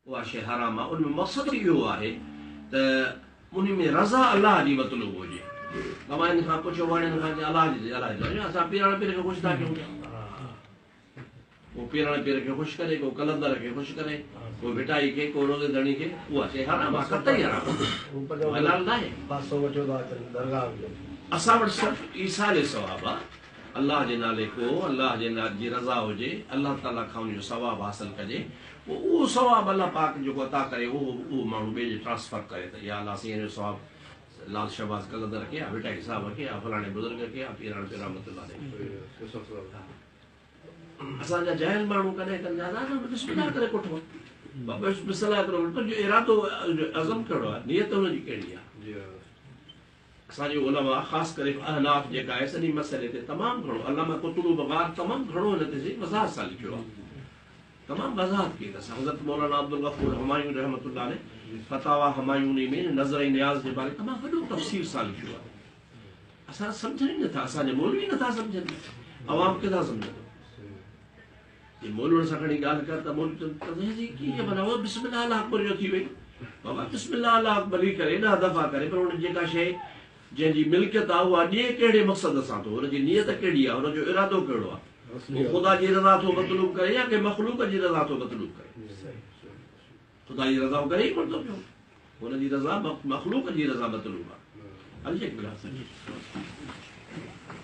उहा शइ हराम आहे। उनमें मक़सदु इहो आहे त उन में रज़ा अलाह जी मतलबु हुजे। तव्हां इन खां पुछो वणे खां अलाह जी असां पीराणे पीर खे ख़ुशि था कयूं, को पीराणे पीर खे ख़ुशि करे, को कलंदर खे ख़ुशि करे, को भिटाई खे, को रोज़े धणी खे, उहा शइ हराम आहे, कतई हराम आहे, हलाल न आहे। असां वटि सिर्फ़ु ईसाले सवाब आहे। अल्लाह जे नाले को अल्लाह जे नाले जी रज़ा हुजे, अल्लाह ताला खां उनजो सवाब हासिल कजे, उहो सवाब अल्लाह पाक जेको अता करे उहो माण्हू ॿिए जे ट्रांसफर करे त या अल्लाह साईं जो सवाब लाल शहबाज़ कलंदर खे, या भिटाई साहब खे, या फलाणे बुज़ुर्ग खे, या पीराणे पिरामतुल्लाह खे। असांजा जहिल माण्हू कॾहिं कंदा बिस्मिल्लाह करे कोठो बिस्मिल्लाह करो, तुंहिंजो इरादो अज़म कहिड़ो आहे, नियत हुनजी कहिड़ी आहे। असांजे उलमा ख़ासि करे अहनाफ जेका आहे सॼी मसइले ते तमामु घणो, अल्लामा कुतुब बग़ार तमामु घणो हिन ते वज़ाहत सां लिखियो आहे, तमामु वज़ाहत कई अथसि। हज़रत मौलाना अब्दुल गफ़ूर हुमायूं रहमतुल्लाह अलैह फतावा हुमायूनी में नज़र नियाज़ जे बारे तमामु वॾो तफ़सीर सां लिखियो आहे। असां सम्झनि ई नथा, असांजे मौलवी नथा सम्झनि, अवाम किथां सम्झंदो। जे मौलवनि सां खणी ॻाल्हि कर त मौलवी कीअं माना उहो बिस्मिल्लाह अल्लाह अकबर जो थी वई, बाबा बिस्मिल्लाह अल्लाह अकबर ई करे 10 दफ़ा करे, पर हुन जेका शइ जंहिंजी मिल्कियत आहे उहा ॾिए कहिड़े मक़सद सां थो, हुनजी नियत कहिड़ी आहे, हुनजो इरादो कहिड़ो आहे, ख़ुदा जी रज़ा थो मतलूब करे या कंहिं मख़लूक जी रज़ा थो मतलूब करे। ख़ुदा जी रज़ा करे ई कोन थो पियो, हुनजी रज़ा मख़लूक जी रज़ा मतलूब आहे।